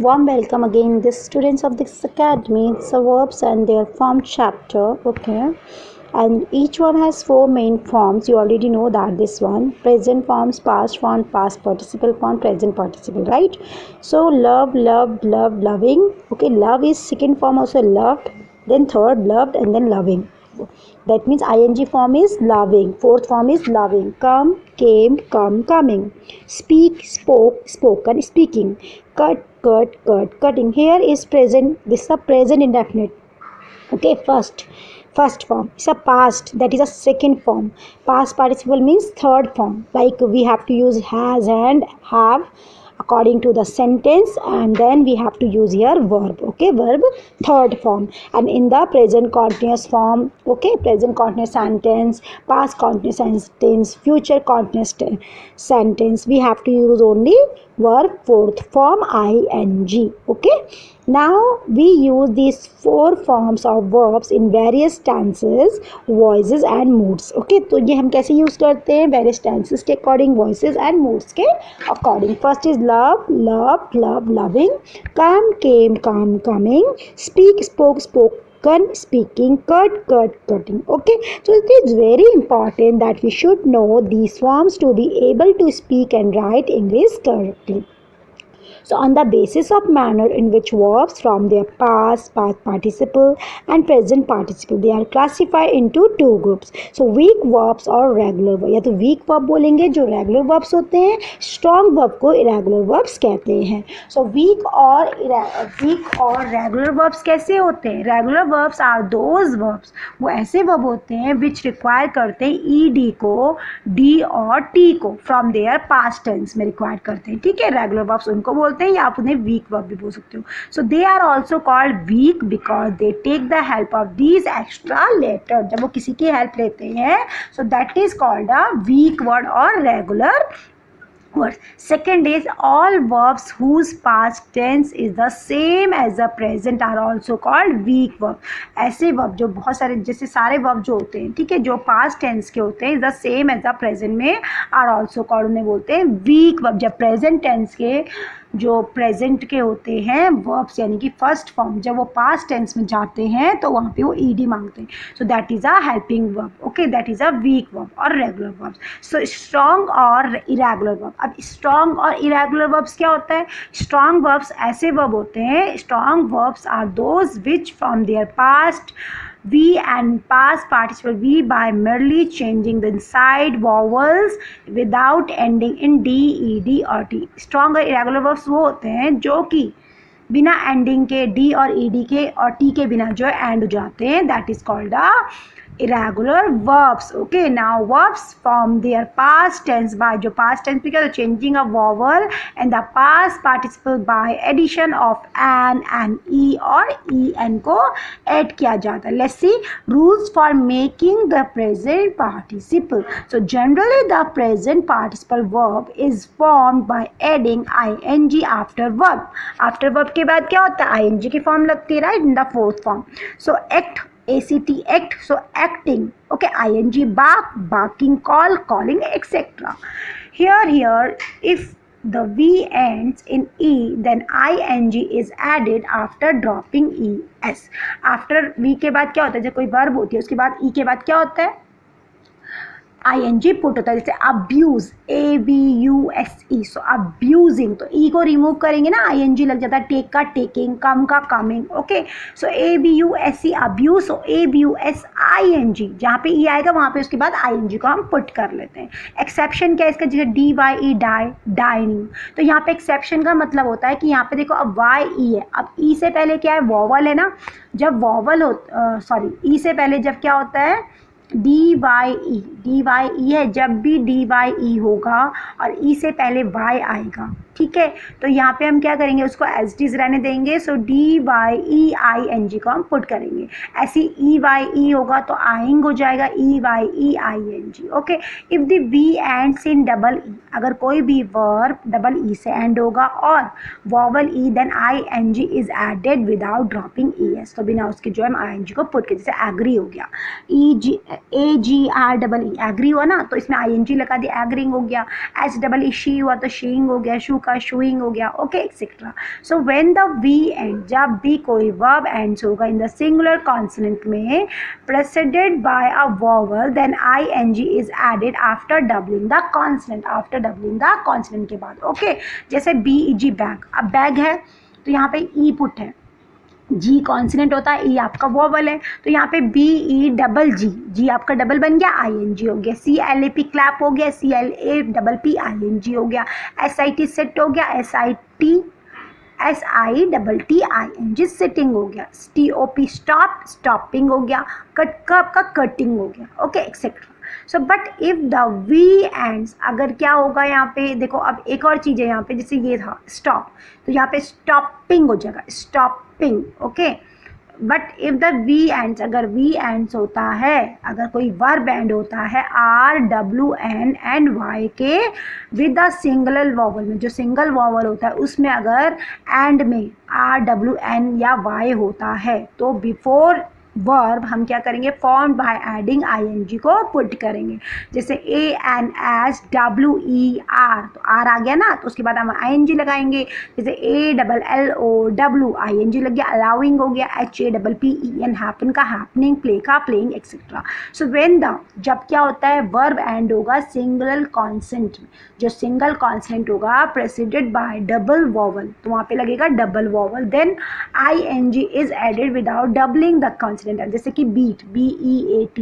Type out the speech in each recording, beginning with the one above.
Warm welcome again, the students of this academy. It's the verbs and their form chapter. Okay, and each one has four main forms. You already know that this one: present forms, past form, past participle form, present participle. Right? So love, loved, loved, loving. Okay, love is second form also loved. Then third loved, and then loving. That means ing form is loving. Fourth form is loving. Come, came, come, coming. Speak, spoke, spoken, speaking. Cut, cut, cut, cutting. Here is present. This is a present indefinite. Okay, first form. It's a past. That is a second form. Past participle means third form. Like we have to use has and have according to the sentence, and then we have to use here verb. Okay, verb third form. And in the present continuous form, okay, present continuous sentence, past continuous sentence, future continuous sentence, we have to use only verb fourth form ing. Okay, now we use these four forms of verbs in various tenses, voices and moods. Okay, तो ये हम कैसे use करते हैं? various tenses के according, voices and moods के according. First is love, loved, loved, loving. Come, came, come, coming. Speak, spoke, spoken, speaking. Cut, cut, cutting. Okay, so it is very important that we should know these forms to be able to speak and write English correctly. So on the basis of manner in which verbs from their past participle and present participle, they are classified into two groups. So weak verbs और regular verb, या तो weak verb बोलेंगे जो regular verbs होते हैं, strong verb को irregular verbs कहते हैं. So weak और regular verbs कैसे होते हैं? Regular verbs are those verbs, वो ऐसे verb होते हैं which require करते हैं ed को, d और t को from their past tense में require करते हैं. ठीक है, regular verbs उनको बोलते हैं या आप उन्हें वीक वर्ब भी बोल सकते हो. So they are also called weak because they take the help of these extra letter. जब वो किसी की हेल्प लेते हैं so that is called a weak word और regular words. Second is all verbs whose past tense is the same as the present are also called weak verb. ऐसे verb जो बहुत सारे, जैसे सारे verb जो होते हैं, ठीक है, जो past tense के होते हैं is the same as the present में are also called, उन्हें बोलते हैं weak verb. जब present tense के जो प्रेजेंट के होते हैं वर्ब्स यानी कि फर्स्ट फॉर्म, जब वो पास्ट टेंस में जाते हैं तो वहाँ पे वो ईडी मांगते हैं. So that is a helping verb. Okay, that is a weak verb और रेगुलर वर्ब. सो स्ट्रॉन्ग और इरेगुलर वर्ब. अब स्ट्रॉन्ग और इरेगुलर वर्ब्स क्या होता है? स्ट्रॉन्ग वर्ब्स ऐसे वर्ब होते हैं, strong verbs are those which from their past V and past participle V by merely changing the side vowels without ending in D, ED or T. Strong और irregular verbs वो होते हैं जो कि बिना एंडिंग के D और ED के और T के बिना जो है एंड हो जाते हैं. That is called a irregular verbs. Okay, now verbs from their past tense by जो past tense because changing a vowel and the past participle by addition of an and e और en को add किया जाता है. Let's see rules for making the present participle. So generally the present participle verb is formed by adding ing after verb. After verb के बाद क्या होता है? ing की form लगती है, right, in the fourth form. So act, act, so acting. Okay, ing bark, barking, call, calling, etc. Here if the v ends in e then ing is added after dropping es. After v के बाद क्या होता है? जब कोई verb होती है उसके बाद e के बाद क्या होता है? ing पुट होता है. जैसे अब्यूज, ABUSE, सो अब्यूजिंग, तो ई को रिमूव करेंगे ना, ing लग जाता है. टेक का टेकिंग, कम का कमिंग. ओके, सो ABUSE अब्यूज, सो ABUSING, जहाँ पे ई आएगा वहाँ पे उसके बाद ing को हम पुट कर लेते हैं. एक्सेप्शन क्या है इसका? जैसे DYE डाई, डाइनिंग. तो यहाँ पे एक्सेप्शन का मतलब होता है कि यहाँ पे देखो अब YE है, अब ई से पहले क्या है? वॉवल है ना. जब वॉवल हो ई से पहले जब क्या होता है? DYE है. जब भी DYE होगा और ई से पहले Y आएगा, ठीक है, तो यहाँ पे हम क्या करेंगे? उसको एज इट इज रहने देंगे. सो DYEING को हम पुट करेंगे. ऐसी EYE होगा तो आइंग हो जाएगा EYEING. Okay, if the V ends in double E, अगर कोई भी वर्ब डबल ई से एंड होगा और vowel E then ING is added without dropping ES, तो बिना उसके जो हम ING को पुट कर, जैसे एग्री हो गया, AGR डबल ई, एग्री हुआ ना, तो इसमें ING लगा दिया, एग्रिंग हो गया. एस डबल ई शी हुआ तो शीइंग हो गया, शू का शूइंग हो गया, okay etcetera. So when the V end, जब भी कोई वर्ब एंड्स होगा इन द सिंगुलर कॉन्सोनेंट में preceded by a vowel, then ing is added after doubling the consonant, after doubling the consonant के बाद. ओके जैसे BEG बैग, अब bag है तो यहाँ पे ई पुट है, जी कॉन्सोनेंट होता है, ई आपका वोवल है, तो यहाँ पे BE जी आपका डबल बन गया, ING हो गया. CLAP क्लैप हो गया, CLAPP ING हो गया. SIT सेट हो गया, SITTING सिटिंग हो गया. STOP स्टॉप, स्टॉपिंग हो गया. कट का आपका कटिंग हो गया, okay etcetera. So but if the V ends, अगर क्या होगा यहाँ पे देखो, अब एक और चीज़ है यहाँ पे, जैसे ये था स्टॉप, तो यहाँ पे स्टॉपिंग हो जाएगा, stopping, okay. But if the V ends, अगर वी एंड्स होता है, अगर कोई वर्ब एंड होता है RWN एंड Y के विद द सिंगल वॉवल में, जो सिंगल वॉवल होता है उसमें अगर एंड में RWN या Y होता है, तो बिफोर वर्ब हम क्या करेंगे, फॉर्म बाय एडिंग ING को पुट करेंगे. जैसे ANSWER, तो आर आ गया ना, तो उसके बाद हम ING लगाएंगे. जैसे ALLOW ING लग गया, अलाउिंग हो गया. HAPPEN हैपन का हैपनिंग, प्ले का playing etcetera. So when the, जब क्या होता है वर्ब एंड होगा सिंगल कॉन्सेंट में, जो सिंगल कॉन्सेंट होगा प्रेसिडेड बाय डबल वॉवल, तो वहाँ पे लगेगा double vowel, then ING is added without doubling the consonant. जैसे कि बीट, BEAT,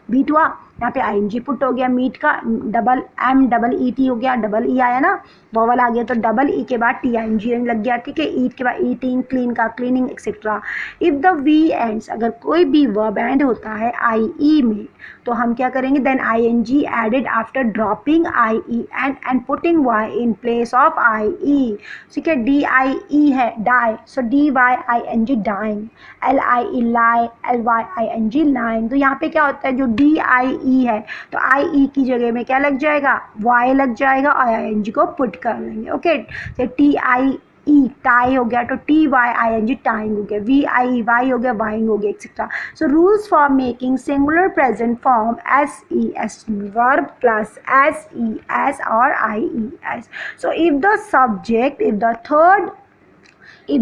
बीट हुआ, यहाँ पे ING पुट हो गया. मीट का MEET हो गया, डबल ई आया ना, वॉवल आ गया, तो डबल ई के बाद TING लग गया, ठीक है. ईट के बाद ईटिंग, क्लीन का cleaning etcetera. If the V ends, अगर कोई भी वर्ब एंड होता है IE में, तो हम क्या करेंगे, then ING added after dropping IE and putting Y in place of IE. ठीक है. DIE है die, so DYING dying. LIE lie, LYING lying. तो यहाँ पे क्या होता है, जो DIE है तो IE की जगह में क्या लग जाएगा, Y लग जाएगा और ING को पुट कर लेंगे, ओके. तो TIE टाई हो गया, तो TYING टाइंग हो गया. VIY हो गया, वाइंग हो गया etcetera. So rules for making singular present form SES verb plus SES और IES. So if the subject, if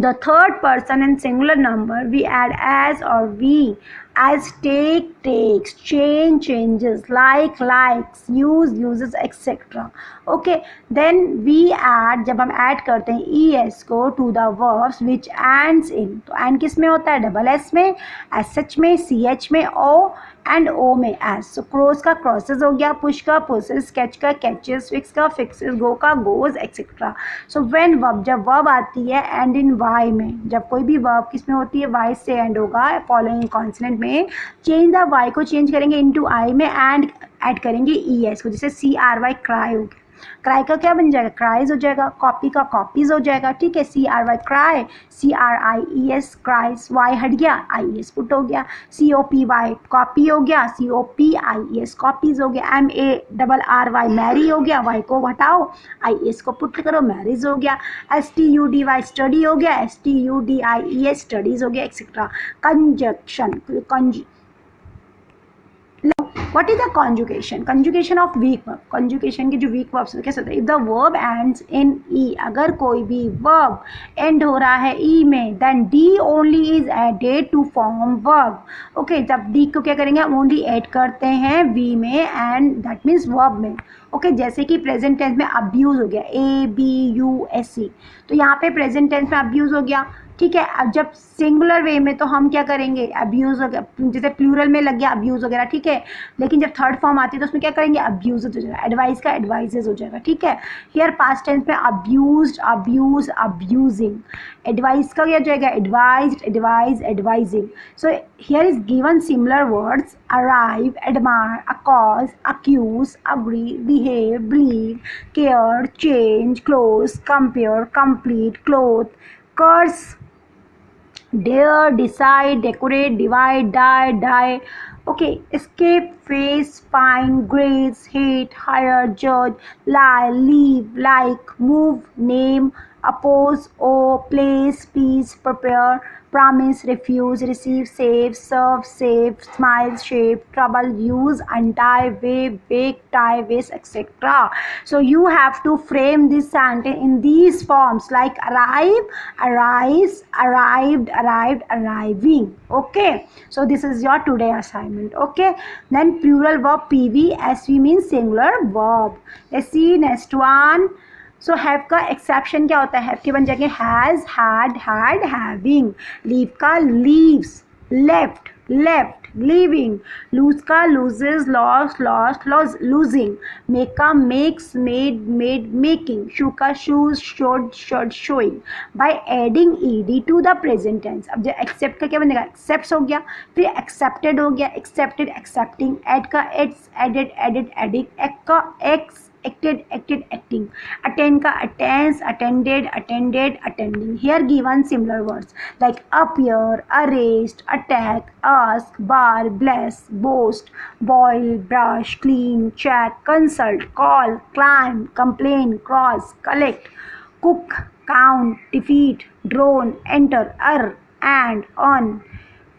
the third person in singular number, we add as or we, as take, takes, changes, likes, uses etc. Okay, then we add, जब हम add करते हैं ES को to the verbs which ends in, तो end किस में होता है, डबल S में, SH में, CH में, O एंड O में S. सो क्रॉस का क्रॉसेस हो गया, पुश का पुशेस, स्केच का कैचेस, फिक्स का फिक्सेस, गो का goes etcetera. So when verb, जब वर्ब आती है एंड इन Y में, जब कोई भी वर्ब किस में होती है, Y से एंड होगा फॉलोइंग कॉन्सोनेंट में, चेंज द Y को चेंज करेंगे इनटू I में एंड ऐड करेंगे ES को. जैसे CRY क्राई हो गया, क्राई का क्या बन जाएगा, क्राइज हो जाएगा. कॉपी का कॉपीज हो जाएगा, ठीक है. CRY cry, CRIES cries, Y हट गया, IES पुट हो गया. COPY कॉपी हो गया, COPIES कॉपीज हो गया. MARRY मैरी हो गया, Y को हटाओ, IES को पुट करो, मैरिज हो गया. STUDY स्टडी हो गया, STUDIES स्टडीज हो गया etcetera. Conjunction, What is the conjugation? Conjugation of weak verb. Conjugation के जो weak verbs कैसे होता है? If the verb ends in E, अगर कोई भी verb end हो रहा है E में, then D only is added to form verb. Okay, जब D को क्या करेंगे, हम only add करते हैं V में and that means verb में. Okay, जैसे कि present tense में abuse हो गया, ABUSE, तो यहाँ पे present tense में abuse हो गया, ठीक है. अब जब सिंगुलर वे में तो हम क्या करेंगे, अब्यूज़ वगैरह, जैसे प्लूरल में लग गया अब्यूज़ वगैरह, ठीक है. लेकिन जब थर्ड फॉर्म आती है तो उसमें क्या करेंगे, अब्यूज़ हो जाएगा. एडवाइस का एडवाइजेज हो जाएगा, ठीक है. हियर पास्ट टेंस में अब्यूज्ड, अब्यूज, अब्यूजिंग. एडवाइस का क्या हो जाएगा, advised, advise, advising. So here is given similar words, arrive, admire, accuse, accuse, agree, behave, believe, care, change, close, compare, complete, clothe, curse, dare, decide, decorate, divide, die. Okay, escape, face, find, grace, hate, hire, judge, lie, leave, like, move, name, oppose, owe, place, please, prepare, promise, refuse, receive, save, serve, save, smile, shape, trouble, use, untie, wave, wake, tie, waste, etc. So you have to frame this sentence in these forms like arrive, arise, arrived, arrived, arriving. Okay, so this is your today assignment. Okay, then plural verb pv, sv means singular verb. Let's see next one. So have का exception क्या होता है? Have के बन जाएंगे has, had, having. Leave का leaves, left, left, leaving. Lose का loses, lost, losing. Make का मेक्स, मेड, मेकिंग. शू का shoes, shod, shoeing. By adding ED to the present tense. अब जो एक्सेप्ट का क्या बनेगा? एक्सेप्ट हो गया, फिर एक्सेप्टेड हो गया, एक्सेप्टेड, एक्सेप्टिंग. एड का एड्स, एडेड, एडिंग. एक्ट का x, acted, acting. Attend ka attends, attended, attending. Here given similar words like appear, arrest, attack, ask, bar, bless, boast, boil, brush, clean, check, consult, call, climb, complain, cross, collect, cook, count, defeat, drone, enter, and, on,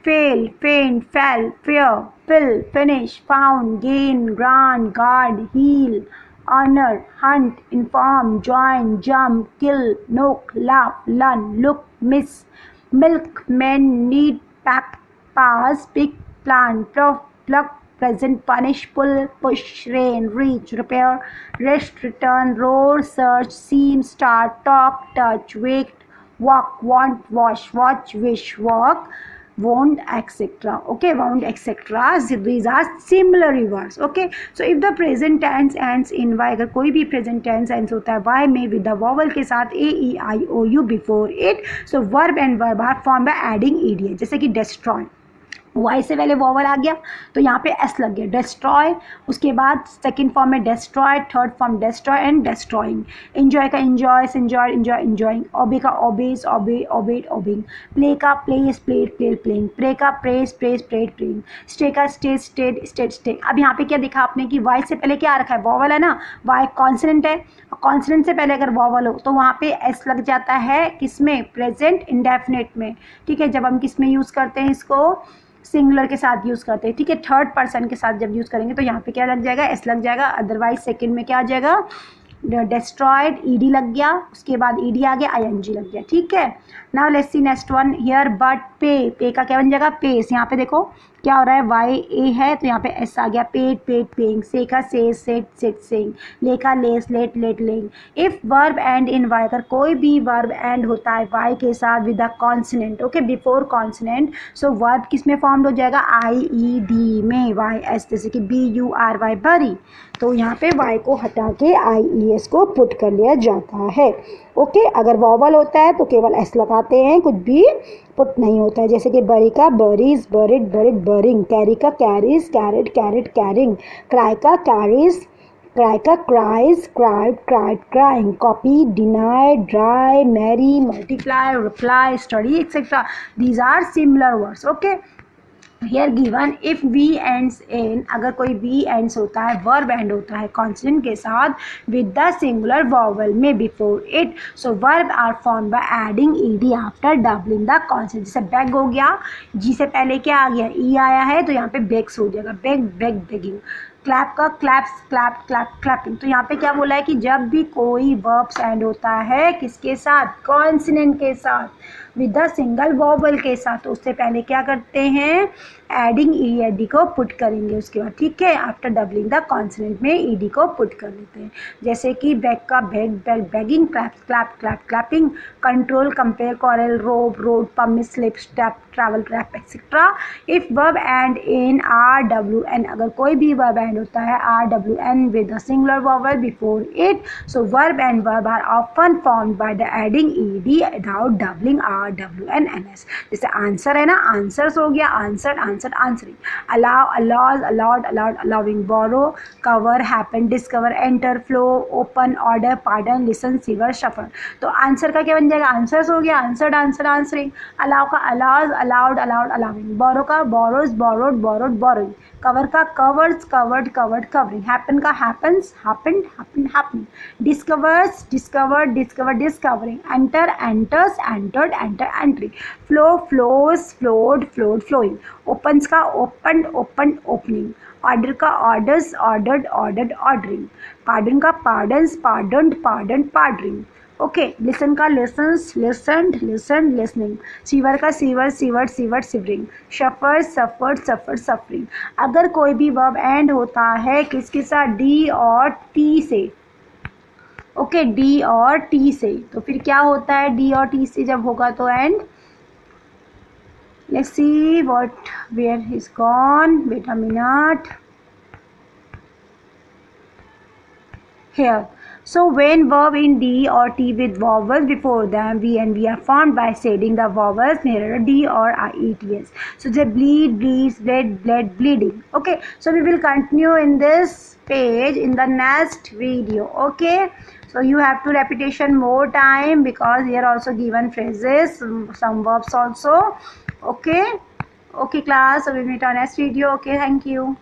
fail, faint, fell, fear, fill, finish, found, gain, grant, guard, heal, honor, hunt, inform, join, jump, kill, knock, laugh, learn, look, miss, milk, mend, need, pack, pass, pick, plant, pluck, present, punish, pull, push, rain, reach, repair, rest, return, roar, search, seem, start, talk, touch, wait, walk, want, wash, watch, wish, walk, won't, etc. Okay, won't, etc. These are similar words. Okay, so if the present tense ends in y, अगर कोई भी present tense ends होता है y में with the vowel के साथ a, e, i, o, u before it, so verb and verb are formed by adding ed. जैसे कि destroy, वाई से पहले वॉवल आ गया तो यहाँ पे एस लग गया, डिस्ट्रॉय. उसके बाद सेकंड फॉर्म में destroy, third form destroy and destroying. Enjoy का एंजॉयस, एंजॉय, एंजॉइंग. ओबे का ओबेज, ओबेड, ओबिंग. प्ले का प्लेस, प्लेइंग. प्रे का प्रेज, प्रेइंग. स्टे का स्टेड, स्टे. अब यहाँ पे क्या देखा आपने कि वाई से पहले क्या आ रखा है? वॉवल है ना, वाई कॉन्सोनेंट है. कॉन्सोनेंट से पहले अगर वॉवल हो तो वहाँ पे एस लग जाता है, किसमें? प्रेजेंट इंडेफिनिट में. ठीक है, जब हम किस में यूज़ करते हैं इसको? सिंगुलर के साथ यूज़ करते हैं. ठीक है, थर्ड पर्सन के साथ जब यूज़ करेंगे तो यहाँ पे क्या लग जाएगा? एस लग जाएगा. अदरवाइज सेकंड में क्या आ जाएगा? डिस्ट्रॉयड, ईडी लग गया. उसके बाद ईडी आ गया, आईएनजी लग गया. ठीक है, now let's see next one. Here but पे का क्या बन जाएगा? पेस. यहाँ पे देखो क्या हो रहा है? वाई ए है तो यहाँ पे एस आ गया. पेइंग. से का सेट, सेइंग. ले का lays, laid, laying. If verb end in Y, अगर कोई भी वर्ब एंड होता है वाई के साथ with the consonant, okay, before consonant, so verb किस में फॉर्म्ड हो जाएगा? आई ई डी में, वाई एस. जैसे कि बी यू आर वाई, बरी. तो यहाँ पे वाई को हटा के आई ई एस को पुट कर लिया जाता है. ओके, अगर वॉवल होता है तो केवल एस लगाते हैं, कुछ भी पुट नहीं होता है. जैसे कि बरी का बरीज, बरिड, बरिंग. कैरी का कैरीज, कैरिंग. क्राई का कैरीज, क्राई का cries, cried. Copy, deny, dry, marry, multiply, reply, study, etcetera. These are similar words. Okay, here given if V ends in, अगर कोई we ends होता है, verb end होता है consonant के साथ विद द सिंगुलर वॉवल में before it, so verb are form by adding ED after doubling the consonant. जैसे बैग हो गया, जी से पहले क्या आ गया? ई आया है तो यहाँ पे बैग्स हो जाएगा. बेगिंग. क्लैप का क्लैपिंग. तो यहाँ पे क्या बोला है कि जब भी कोई वर्ब्स एंड होता है किसके साथ? कॉन्सोनेंट के साथ विद द सिंगल वॉवल के साथ, तो उससे पहले क्या करते हैं? एडिंग ई डी को पुट करेंगे उसके बाद. ठीक है, आफ्टर डबलिंग द कॉन्सोनेंट में ई डी को पुट कर लेते हैं. जैसे कि बैग का bagging, clapping. Control, compare, corral, road, pump, slip, step, travel, trap, etcetera. If verb end in R W N, अगर कोई भी वर्ब एंड होता है R W N with the singular vowel before it, so verb and verb are often formed by the adding E D without doubling R W N N S. जैसे answer है ना, answers हो गया, answering. Allow, allows, allowed, allowing. बोरो, cover, happen, discover, enter, flow, open, order, pardon, listen, shiver, suffer. तो answer का क्या बन जाएगा? आंसर्स हो गया, आंसरिंग. अलाउ का अलाउज, अलाउड, अलाउिंग. बोरो का बोरोज, बोरोड, बोरोइंग. cover का covers, covered, covered, covering. Happen का happens, happened, happened, happening. Discovers, discovered, discovered, discovering. Enter, enters, entered, enter, entering. Flow, flows, flowed, flowed, flowing. Opens का opened, opened, opening. Order का orders, ordered, ordered, ordering. Pardon का pardons, pardoned, pardoned, pardoning. Okay listen का listens, listened, listen, listening. Shiver का shiver, shiver, shiver, shivering. Suffer, suffered, suffer, suffering. अगर कोई भी verb end होता है किसके साथ, डी और टी से. ओके डी और टी से, तो फिर क्या होता है डी और टी से जब होगा तो end. Let's see what where is gone. Wait a minute. Here. So when verb in D or T with vowels before them, we are formed by shading the vowels nearer D or IETS. So they bleed, bleeds, bled, bled, bleeding. Okay. So we will continue in this page in the next video. Okay. So you have to repetition more time because here also given phrases, some verbs also. Okay. Okay class. So we will meet on next video. Okay. Thank you.